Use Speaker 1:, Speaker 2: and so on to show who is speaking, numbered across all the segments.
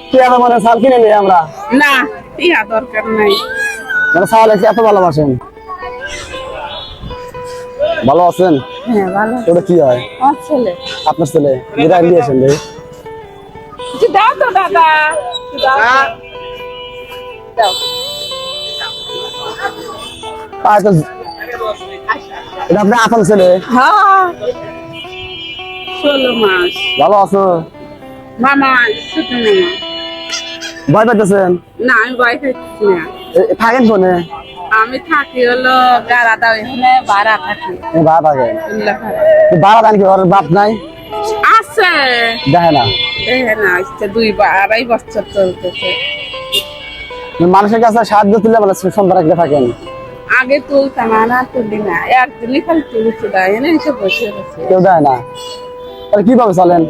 Speaker 1: কি আমার মনে চাল কিনে নিই আমরা
Speaker 2: না টিয়া দরকার নাই।
Speaker 1: মানে চাল এত ভালোবাসেন। ভালো আছেন?
Speaker 2: হ্যাঁ ভালো।
Speaker 1: ওটা কি হয়?
Speaker 2: আমার ছেলে।
Speaker 1: আপনার ছেলে বিদায় দিয়েছেন রে?
Speaker 2: কিছু দাও তো দাদা, দাও দাও।
Speaker 1: তাই তো, এটা আপনার আপন ছেলে?
Speaker 2: হ্যাঁ 16 মাস।
Speaker 1: ভালো আছো?
Speaker 2: মামা ছোট মামা।
Speaker 1: ভয় পাইতেছেন?
Speaker 2: না আমি ভয় খাইছি না।
Speaker 1: থাকেন কোনে?
Speaker 2: আমি থাকি হলো গারাদা, এখানে ভাড়া থাকি।
Speaker 1: ভাড়া থাকেন?
Speaker 2: উল্লাপাড়া।
Speaker 1: ভাড়া দেন কি? ওর বাপ নাই?
Speaker 2: আছে
Speaker 1: দেখে না?
Speaker 2: দেখে না, আজকে 2-2.5 বছর চলতেছে।
Speaker 1: মানুষের কাছে সাহায্য তুলে বলে সন্ধ্যা রাখতে থাকেন?
Speaker 2: আগে তুলতাম, না তুলি না, একদিনই খালি তুলছি, দেয় এনে এসে বসে গেছে।
Speaker 1: কেউ দেয় না? তাহলে কিভাবে চলেন?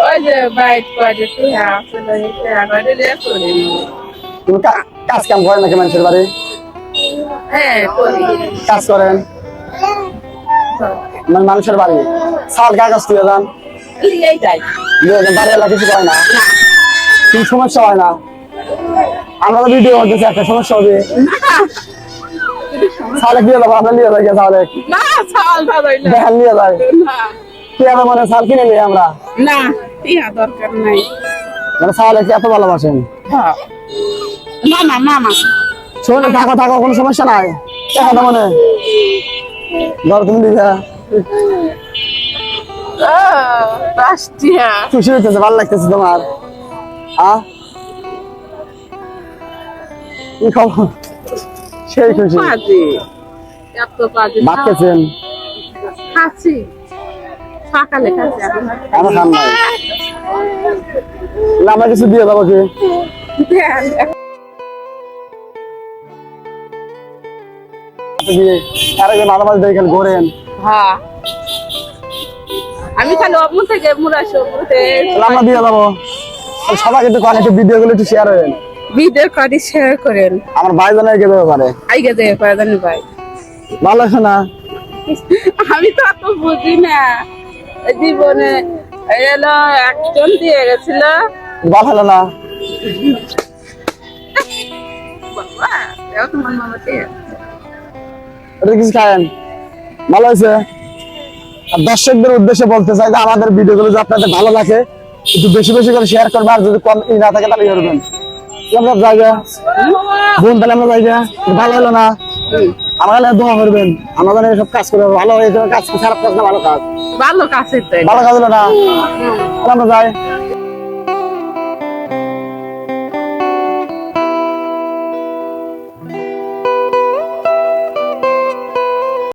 Speaker 2: ওই যে বাইক করে টিয়া আসলে আগে রে করি।
Speaker 1: তুমি কাজ কাম করেন নাকি মানুষের বাড়ি?
Speaker 2: হ্যাঁ করি।
Speaker 1: কাজ করেন মানে মানুষের বাড়ি চাল কাগজ তুলে যান,
Speaker 2: লিয়েই যাই।
Speaker 1: বাড়ি এলাকা কিছু করে না? কোনো সমস্যা হয় না? আমরা তো ভিডিও করতেছি, একটা সমস্যা হবে। চালে দিয়ে যাবো, আমরা নিয়ে যাই তাহলে
Speaker 2: না চাল দাদা
Speaker 1: দেখেন নিয়ে যাই।
Speaker 2: না
Speaker 1: কি আমার মনে চাল কিনে নিই আমরা?
Speaker 2: না টিয়া দরকার নাই।
Speaker 1: মানে চাল এত ভালোবাসেন?
Speaker 2: হ্যাঁ মামা মামা
Speaker 1: শোন, থাকো থাকো, কোনো সমস্যা নাই। দেখা তো মনে ধর তুমি দিঘা
Speaker 2: টিয়া
Speaker 1: খুশি হইতেছে, ভালো লাগতেছে তোমার? কি খবর? সেই খুশি।
Speaker 2: পাজি এত পাজি
Speaker 1: ভাত খেয়েছেন?
Speaker 2: খাচ্ছি সকালে খাচ্ছি।
Speaker 1: আমার খান নাই, আমরা কিছু দিয়ে যাবো কি? মাঝে মাঝে দেখেন ঘোরেন।
Speaker 2: হ্যাঁ আমি খালি অমন থেকে মুরাশো
Speaker 1: আমরা দিয়ে যাবো। সবাই কিন্তু একটু ভিডিও গুলো একটু শেয়ার করেন,
Speaker 2: ভিডিও করে শেয়ার করেন।
Speaker 1: আমার ভাই জানা কে দেবে পারে।
Speaker 2: আইগে দেয় পায়দানি ভাই
Speaker 1: ভালো আছে না?
Speaker 2: আমি তো অত বুঝি না জীবনে। এলো একজন দিয়ে গেছিল,
Speaker 1: ভালো হলো না?
Speaker 2: বাবা এও তোমার মামাতে
Speaker 1: এটা কিছু খায়েন? ভালো হয়েছে। আর দর্শকদের উদ্দেশ্যে বলতে চাই যে আমাদের ভিডিও গুলো যদি আপনাদের ভালো লাগে একটু বেশি বেশি করে শেয়ার করবেন, আর যদি কম না থাকে তাহলে করবেন। আমরা জায়গা বোন, তাহলে আমরা জায়গা ভালো হলো না? আমার কাছে দোয়া করবেন, আমরা যেন সব কাজ করে ভালো হয়ে কাজ, খারাপ কাজ না ভালো কাজ।
Speaker 2: ভালো কাছে
Speaker 1: ভালো কাজ হলো না? আমরা যাই।